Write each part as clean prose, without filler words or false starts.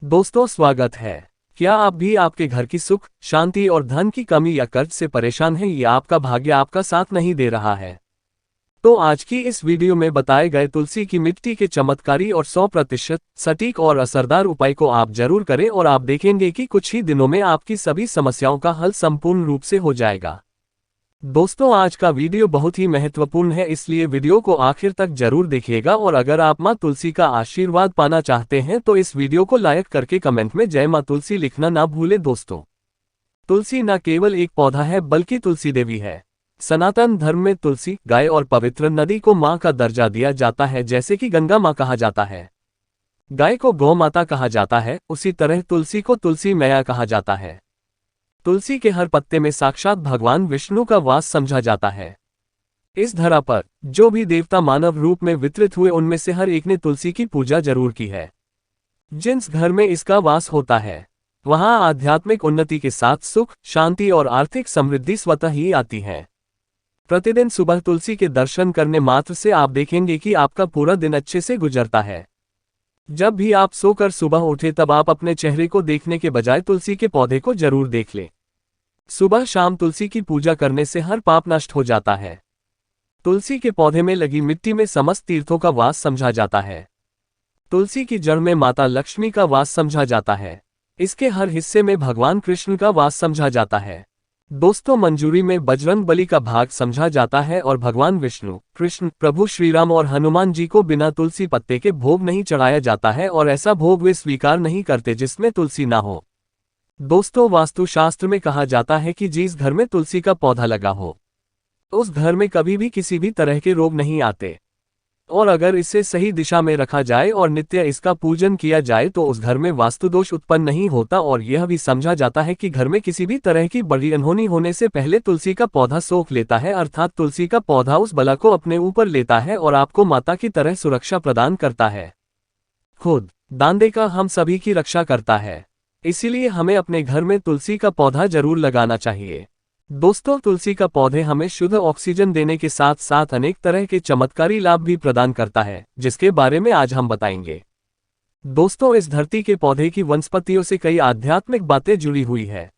दोस्तों स्वागत है। क्या आप भी आपके घर की सुख, शांति और धन की कमी या कर्ज से परेशान हैं या आपका भाग्य आपका साथ नहीं दे रहा है? तो आज की इस वीडियो में बताए गए तुलसी की मिट्टी के चमत्कारी और 100% सटीक और असरदार उपाय को आप जरूर करें और आप देखेंगे कि कुछ ही दिनों में आपकी सभी समस्याओं का हल संपूर्ण रूप से हो जाएगा। दोस्तों आज का वीडियो बहुत ही महत्वपूर्ण है, इसलिए वीडियो को आखिर तक जरूर देखिएगा और अगर आप मां तुलसी का आशीर्वाद पाना चाहते हैं तो इस वीडियो को लाइक करके कमेंट में जय मां तुलसी लिखना ना भूलें। दोस्तों तुलसी न केवल एक पौधा है बल्कि तुलसी देवी है। सनातन धर्म में तुलसी, गाय और पवित्र नदी को मां का दर्जा दिया जाता है, जैसे कि गंगा मां कहा जाता है, गाय को गौ माता कहा जाता है, उसी तरह तुलसी को तुलसी मैया कहा जाता है। तुलसी के हर पत्ते में साक्षात भगवान विष्णु का वास समझा जाता है। इस धरा पर जो भी देवता मानव रूप में वितरित हुए उनमें से हर एक ने तुलसी की पूजा जरूर की है। जिस घर में इसका वास होता है वहां आध्यात्मिक उन्नति के साथ सुख, शांति और आर्थिक समृद्धि स्वतः ही आती है। प्रतिदिन सुबह तुलसी के दर्शन करने मात्र से आप देखेंगे कि आपका पूरा दिन अच्छे से गुजरता है। जब भी आप सोकर सुबह उठे तब आप अपने चेहरे को देखने के बजाय तुलसी के पौधे को जरूर देख लें। सुबह शाम तुलसी की पूजा करने से हर पाप नष्ट हो जाता है। तुलसी के पौधे में लगी मिट्टी में समस्त तीर्थों का वास समझा जाता है। तुलसी की जड़ में माता लक्ष्मी का वास समझा जाता है। इसके हर हिस्से में भगवान कृष्ण का वास समझा जाता है। दोस्तों मंजूरी में बजरंग बली का भाग समझा जाता है और भगवान विष्णु, कृष्ण, प्रभु श्रीराम और हनुमान जी को बिना तुलसी पत्ते के भोग नहीं चढ़ाया जाता है और ऐसा भोग वे स्वीकार नहीं करते जिसमें तुलसी ना हो। दोस्तों वास्तुशास्त्र में कहा जाता है कि जिस घर में तुलसी का पौधा लगा हो उस घर में कभी भी किसी भी तरह के रोग नहीं आते, और अगर इसे सही दिशा में रखा जाए और नित्य इसका पूजन किया जाए तो उस घर में वास्तुदोष उत्पन्न नहीं होता। और यह भी समझा जाता है कि घर में किसी भी तरह की बड़ी अनहोनी होने से पहले तुलसी का पौधा सोख लेता है, अर्थात तुलसी का पौधा उस बला को अपने ऊपर लेता है और आपको माता की तरह सुरक्षा प्रदान करता है। खुद दान देकर हम सभी की रक्षा करता है, इसीलिए हमें अपने घर में तुलसी का पौधा जरूर लगाना चाहिए। दोस्तों तुलसी का पौधे हमें शुद्ध ऑक्सीजन देने के साथ साथ अनेक तरह के चमत्कारी लाभ भी प्रदान करता है, जिसके बारे में आज हम बताएंगे। दोस्तों इस धरती के पौधे की वनस्पतियों से कई आध्यात्मिक बातें जुड़ी हुई है।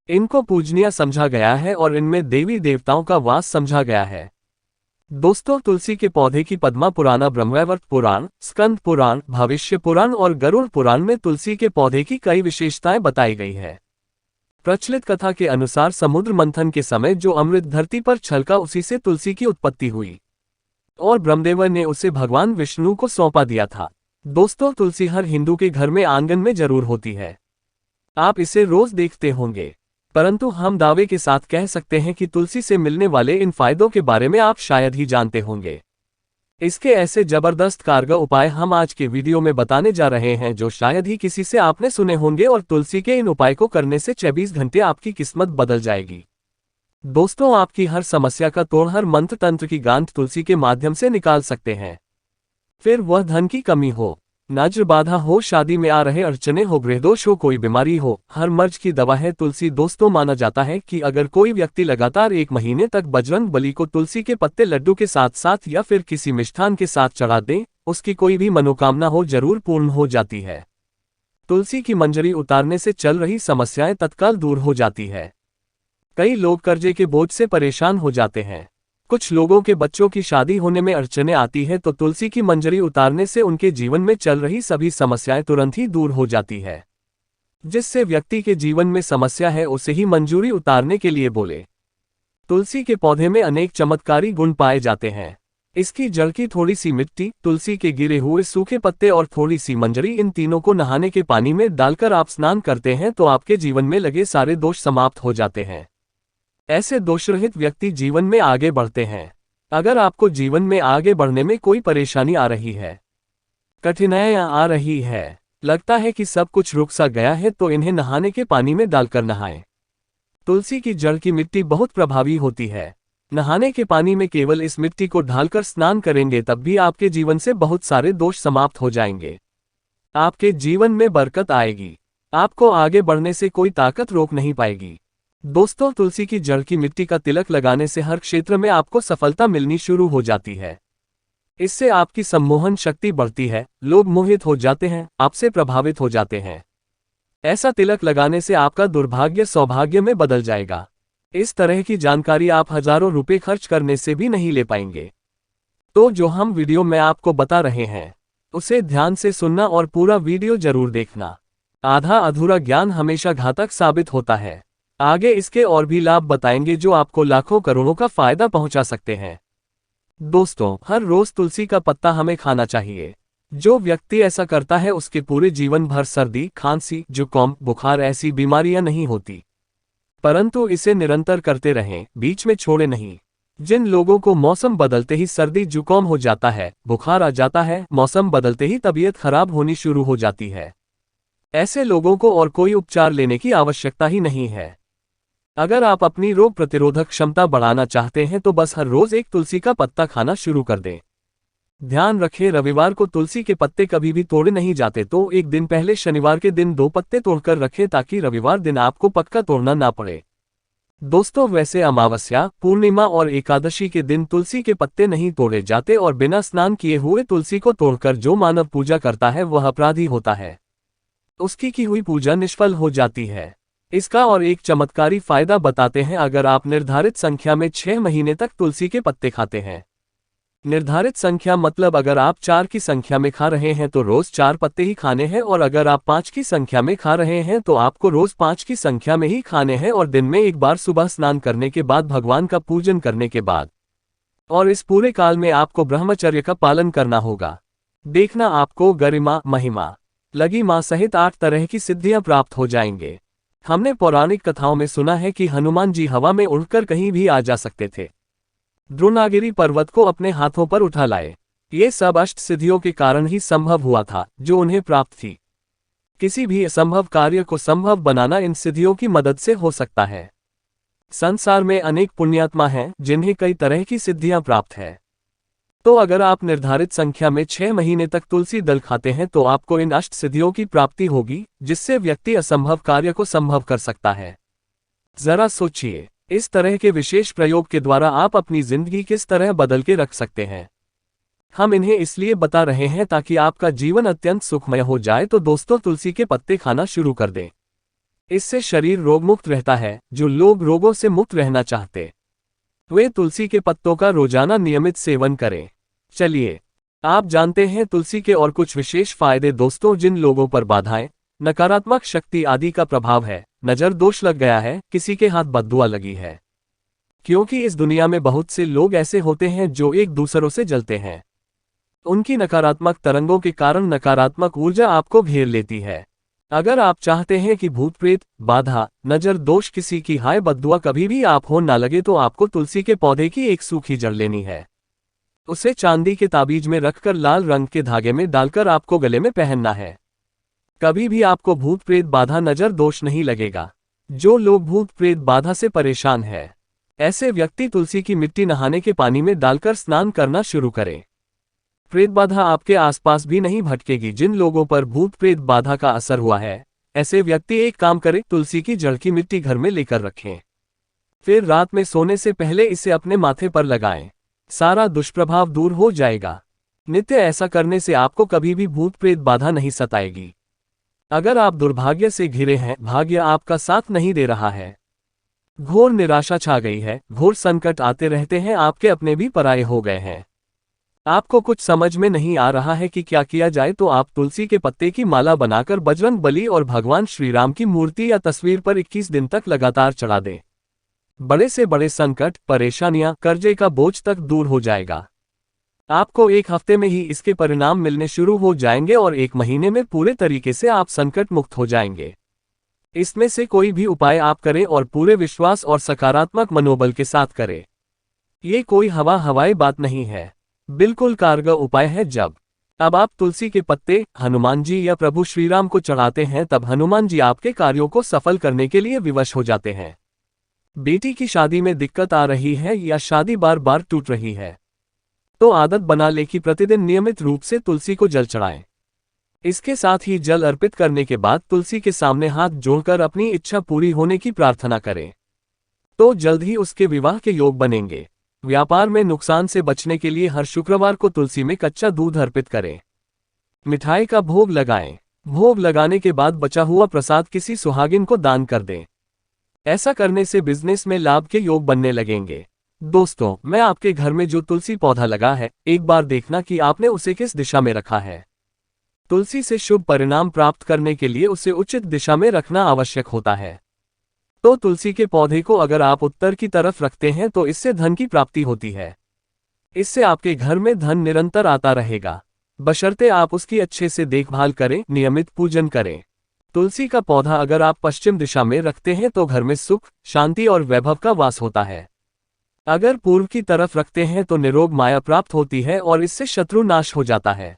इनको पूजनीय समझा गया है और इनमें देवी देवताओं का वास समझा गया है। दोस्तों तुलसी के पौधे की पद्मा पुराण, ब्रह्मवैवर्त पुराण, स्कंद पुराण, भविष्य पुराण और गरुड़ पुराण में तुलसी के पौधे की कई विशेषताएं बताई गई है। प्रचलित कथा के अनुसार समुद्र मंथन के समय जो अमृत धरती पर छलका उसी से तुलसी की उत्पत्ति हुई और ब्रह्मदेव ने उसे भगवान विष्णु को सौंपा दिया था। दोस्तों तुलसी हर हिंदू के घर में आंगन में जरूर होती है। आप इसे रोज देखते होंगे, परंतु हम दावे के साथ कह सकते हैं कि तुलसी से मिलने वाले इन फायदों के बारे में आप शायद ही जानते होंगे। इसके ऐसे जबरदस्त कारगर उपाय हम आज के वीडियो में बताने जा रहे हैं जो शायद ही किसी से आपने सुने होंगे, और तुलसी के इन उपाय को करने से 24 घंटे आपकी किस्मत बदल जाएगी। दोस्तों आपकी हर समस्या का तोड़ हर मंत्र तंत्र की गांठ तुलसी के माध्यम से निकाल सकते हैं। फिर वह धन की कमी हो, नजर बाधा हो, शादी में आ रहे अड़चने हो, गृहदोष हो, कोई बीमारी हो, हर मर्ज की दवा है तुलसी। दोस्तों माना जाता है कि अगर कोई व्यक्ति लगातार 1 महीने तक बजरंग बली को तुलसी के पत्ते लड्डू के साथ साथ या फिर किसी मिष्ठान के साथ चढ़ा दे, उसकी कोई भी मनोकामना हो जरूर पूर्ण हो जाती है। तुलसी की मंजरी उतारने से चल रही समस्याएं तत्काल दूर हो जाती है। कई लोग कर्जे के बोझ से परेशान हो जाते हैं। कुछ लोगों के बच्चों की शादी होने में अड़चने आती है तो तुलसी की मंजरी उतारने से उनके जीवन में चल रही सभी समस्याएं तुरंत ही दूर हो जाती है। जिससे व्यक्ति के जीवन में समस्या है उसे ही मंजूरी उतारने के लिए बोले। तुलसी के पौधे में अनेक चमत्कारी गुण पाए जाते हैं। इसकी जड़ की थोड़ी सी मिट्टी, तुलसी के गिरे हुए सूखे पत्ते और थोड़ी सी मंजरी, इन तीनों को नहाने के पानी में डालकर आप स्नान करते हैं तो आपके जीवन में लगे सारे दोष समाप्त हो जाते हैं। ऐसे दोषरहित व्यक्ति जीवन में आगे बढ़ते हैं। अगर आपको जीवन में आगे बढ़ने में कोई परेशानी आ रही है, कठिनाइयां आ रही है, लगता है कि सब कुछ रुक सा गया है, तो इन्हें नहाने के पानी में डालकर नहाएं। तुलसी की जड़ की मिट्टी बहुत प्रभावी होती है। नहाने के पानी में केवल इस मिट्टी को ढालकर स्नान करेंगे तब भी आपके जीवन से बहुत सारे दोष समाप्त हो जाएंगे। आपके जीवन में बरकत आएगी। आपको आगे बढ़ने से कोई ताकत रोक नहीं पाएगी। दोस्तों तुलसी की जड़ की मिट्टी का तिलक लगाने से हर क्षेत्र में आपको सफलता मिलनी शुरू हो जाती है। इससे आपकी सम्मोहन शक्ति बढ़ती है, लोग मोहित हो जाते हैं, आपसे प्रभावित हो जाते हैं। ऐसा तिलक लगाने से आपका दुर्भाग्य सौभाग्य में बदल जाएगा। इस तरह की जानकारी आप हजारों रुपए खर्च करने से भी नहीं ले पाएंगे। तो जो हम वीडियो में आपको बता रहे हैं उसे ध्यान से सुनना और पूरा वीडियो जरूर देखना। आधा अधूरा ज्ञान हमेशा घातक साबित होता है। आगे इसके और भी लाभ बताएंगे जो आपको लाखों करोड़ों का फायदा पहुंचा सकते हैं। दोस्तों, हर रोज तुलसी का पत्ता हमें खाना चाहिए। जो व्यक्ति ऐसा करता है उसके पूरे जीवन भर सर्दी, खांसी, जुकाम, बुखार ऐसी बीमारियां नहीं होती। परंतु इसे निरंतर करते रहें, बीच में छोड़े नहीं। जिन लोगों को मौसम बदलते ही सर्दी जुकाम हो जाता है, बुखार आ जाता है, मौसम बदलते ही तबीयत खराब होनी शुरू हो जाती है, ऐसे लोगों को और कोई उपचार लेने की आवश्यकता ही नहीं है। अगर आप अपनी रोग प्रतिरोधक क्षमता बढ़ाना चाहते हैं तो बस हर रोज एक तुलसी का पत्ता खाना शुरू कर दें। ध्यान रखें, रविवार को तुलसी के पत्ते कभी भी तोड़े नहीं जाते, तो एक दिन पहले शनिवार के दिन 2 पत्ते तोड़कर रखें ताकि रविवार दिन आपको पक्का तोड़ना ना पड़े। दोस्तों, वैसे अमावस्या, पूर्णिमा और एकादशी के दिन तुलसी के पत्ते नहीं तोड़े जाते और बिना स्नान किए हुए तुलसी को तोड़कर जो मानव पूजा करता है वह अपराधी होता है। उसकी की हुई पूजा निष्फल हो जाती है। इसका और एक चमत्कारी फायदा बताते हैं। अगर आप निर्धारित संख्या में 6 महीने तक तुलसी के पत्ते खाते हैं, निर्धारित संख्या मतलब अगर आप 4 की संख्या में खा रहे हैं तो रोज 4 पत्ते ही खाने हैं, और अगर आप 5 की संख्या में खा रहे हैं तो आपको रोज 5 की संख्या में ही खाने हैं, और दिन में एक बार सुबह स्नान करने के बाद भगवान का पूजन करने के बाद। और इस पूरे काल में आपको ब्रह्मचर्य का पालन करना होगा। देखना, आपको गरिमा, महिमा, लगी मां सहित 8 तरह की सिद्धियां प्राप्त हो जाएंगे। हमने पौराणिक कथाओं में सुना है कि हनुमान जी हवा में उड़कर कहीं भी आ जा सकते थे। द्रोणागिरी पर्वत को अपने हाथों पर उठा लाए। ये सब अष्ट सिद्धियों के कारण ही संभव हुआ था जो उन्हें प्राप्त थी। किसी भी असंभव कार्य को संभव बनाना इन सिद्धियों की मदद से हो सकता है। संसार में अनेक पुण्यात्मा हैं जिन्हें कई तरह की सिद्धियां प्राप्त है। तो अगर आप निर्धारित संख्या में 6 महीने तक तुलसी दल खाते हैं तो आपको इन अष्ट सिद्धियों की प्राप्ति होगी, जिससे व्यक्ति असंभव कार्य को संभव कर सकता है। जरा सोचिए, इस तरह के विशेष प्रयोग के द्वारा आप अपनी जिंदगी किस तरह बदल के रख सकते हैं। हम इन्हें इसलिए बता रहे हैं ताकि आपका जीवन अत्यंत सुखमय हो जाए। तो दोस्तों, तुलसी के पत्ते खाना शुरू कर दें। इससे शरीर रोगमुक्त रहता है। जो लोग रोगों से मुक्त रहना चाहते वे तुलसी के पत्तों का रोजाना नियमित सेवन करें। चलिए, आप जानते हैं तुलसी के और कुछ विशेष फायदे। दोस्तों, जिन लोगों पर बाधाएं, नकारात्मक शक्ति आदि का प्रभाव है, नजर दोष लग गया है, किसी के हाथ बद्दुआ लगी है, क्योंकि इस दुनिया में बहुत से लोग ऐसे होते हैं जो एक दूसरों से जलते हैं। उनकी नकारात्मक तरंगों के कारण नकारात्मक ऊर्जा आपको घेर लेती है। अगर आप चाहते हैं कि भूत प्रेत, बाधा, नजर दोष, किसी की हाय बद्दुआ कभी भी आप हो ना लगे, तो आपको तुलसी के पौधे की एक सूखी जड़ लेनी है। उसे चांदी के ताबीज में रखकर लाल रंग के धागे में डालकर आपको गले में पहनना है। कभी भी आपको भूत प्रेत, बाधा, नजर दोष नहीं लगेगा। जो लोग भूत प्रेत बाधा से परेशान है, ऐसे व्यक्ति तुलसी की मिट्टी नहाने के पानी में डालकर स्नान करना शुरू करें। प्रेत बाधा आपके आसपास भी नहीं भटकेगी। जिन लोगों पर भूत प्रेत बाधा का असर हुआ है, ऐसे व्यक्ति एक काम करें, तुलसी की जड़ की मिट्टी घर में लेकर रखें। फिर रात में सोने से पहले इसे अपने माथे पर लगाएं। सारा दुष्प्रभाव दूर हो जाएगा। नित्य ऐसा करने से आपको कभी भी भूत प्रेत बाधा नहीं सताएगी। अगर आप दुर्भाग्य से घिरे हैं, भाग्य आपका साथ नहीं दे रहा है, घोर निराशा छा गई है, घोर संकट आते रहते हैं, आपके अपने भी पराये हो गए हैं, आपको कुछ समझ में नहीं आ रहा है कि क्या किया जाए, तो आप तुलसी के पत्ते की माला बनाकर बजरंग बली और भगवान श्री राम की मूर्ति या तस्वीर पर 21 दिन तक लगातार चढ़ा दें। बड़े से बड़े संकट, परेशानियां, कर्जे का बोझ तक दूर हो जाएगा। आपको 1 हफ्ते में ही इसके परिणाम मिलने शुरू हो जाएंगे और 1 महीने में पूरे तरीके से आप संकट मुक्त हो जाएंगे। इसमें से कोई भी उपाय आप करें और पूरे विश्वास और सकारात्मक मनोबल के साथ करें। ये कोई हवाई बात नहीं है, बिल्कुल कारगर उपाय है। जब अब आप तुलसी के पत्ते हनुमान जी या प्रभु श्रीराम को चढ़ाते हैं, तब हनुमान जी आपके कार्यों को सफल करने के लिए विवश हो जाते हैं। बेटी की शादी में दिक्कत आ रही है या शादी बार बार टूट रही है, तो आदत बना ले कि प्रतिदिन नियमित रूप से तुलसी को जल चढ़ाएं। इसके साथ ही जल अर्पित करने के बाद तुलसी के सामने हाथ जोड़कर अपनी इच्छा पूरी होने की प्रार्थना करें, तो जल्द ही उसके विवाह के योग बनेंगे। व्यापार में नुकसान से बचने के लिए हर शुक्रवार को तुलसी में कच्चा दूध अर्पित करें। मिठाई का भोग लगाएं। भोग लगाने के बाद बचा हुआ प्रसाद किसी सुहागिन को दान कर दें। ऐसा करने से बिजनेस में लाभ के योग बनने लगेंगे। दोस्तों, मैं आपके घर में जो तुलसी पौधा लगा है, एक बार देखना कि आपने उसे किस दिशा में रखा है। तुलसी से शुभ परिणाम प्राप्त करने के लिए उसे उचित दिशा में रखना आवश्यक होता है। तो तुलसी के पौधे को अगर आप उत्तर की तरफ रखते हैं तो इससे धन की प्राप्ति होती है। इससे आपके घर में धन निरंतर आता रहेगा, बशर्ते आप उसकी अच्छे से देखभाल करें, नियमित पूजन करें। तुलसी का पौधा अगर आप पश्चिम दिशा में रखते हैं तो घर में सुख, शांति और वैभव का वास होता है। अगर पूर्व की तरफ रखते हैं तो निरोग माया प्राप्त होती है और इससे शत्रु नाश हो जाता है।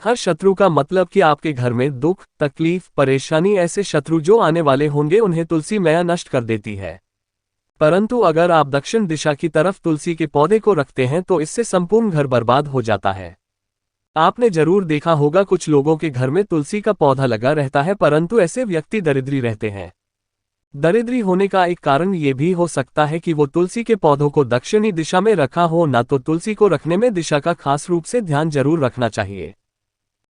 हर शत्रु का मतलब कि आपके घर में दुख, तकलीफ, परेशानी, ऐसे शत्रु जो आने वाले होंगे उन्हें तुलसी मैया नष्ट कर देती है। परंतु अगर आप दक्षिण दिशा की तरफ तुलसी के पौधे को रखते हैं तो इससे संपूर्ण घर बर्बाद हो जाता है। आपने जरूर देखा होगा कुछ लोगों के घर में तुलसी का पौधा लगा रहता है, परंतु ऐसे व्यक्ति दरिद्री रहते हैं। दरिद्री होने का एक कारण ये भी हो सकता है कि वो तुलसी के पौधों को दक्षिणी दिशा में रखा हो ना। तो तुलसी को रखने में दिशा का खास रूप से ध्यान जरूर रखना चाहिए।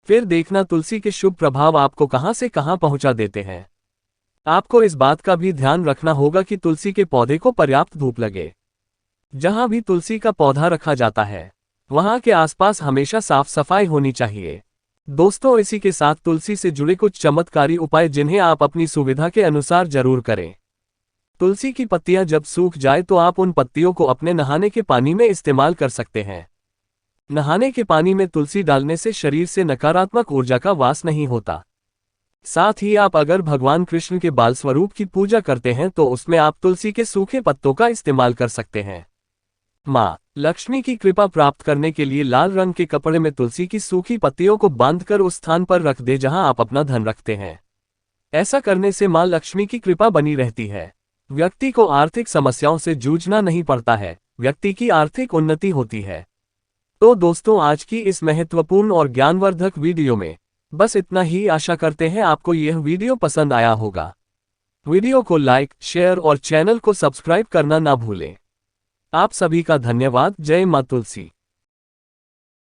फिर देखना तुलसी के शुभ प्रभाव आपको कहां से कहां पहुंचा देते हैं। आपको इस बात का भी ध्यान रखना होगा कि तुलसी के पौधे को पर्याप्त धूप लगे। जहां भी तुलसी का पौधा रखा जाता है वहां के आसपास हमेशा साफ सफाई होनी चाहिए। दोस्तों, इसी के साथ तुलसी से जुड़े कुछ चमत्कारी उपाय जिन्हें आप अपनी सुविधा के अनुसार जरूर करें। तुलसी की पत्तियां जब सूख जाए तो आप उन पत्तियों को अपने नहाने के पानी में इस्तेमाल कर सकते हैं। नहाने के पानी में तुलसी डालने से शरीर से नकारात्मक ऊर्जा का वास नहीं होता। साथ ही आप अगर भगवान कृष्ण के बाल स्वरूप की पूजा करते हैं तो उसमें आप तुलसी के सूखे पत्तों का इस्तेमाल कर सकते हैं। माँ लक्ष्मी की कृपा प्राप्त करने के लिए लाल रंग के कपड़े में तुलसी की सूखी पत्तियों को बांधकर उस स्थान पर रख दे जहां आप अपना धन रखते हैं। ऐसा करने से माँ लक्ष्मी की कृपा बनी रहती है। व्यक्ति को आर्थिक समस्याओं से जूझना नहीं पड़ता है, व्यक्ति की आर्थिक उन्नति होती है। तो दोस्तों, आज की इस महत्वपूर्ण और ज्ञानवर्धक वीडियो में बस इतना ही। आशा करते हैं आपको यह वीडियो पसंद आया होगा। वीडियो को लाइक, शेयर और चैनल को सब्सक्राइब करना ना भूलें। आप सभी का धन्यवाद। जय मां तुलसी।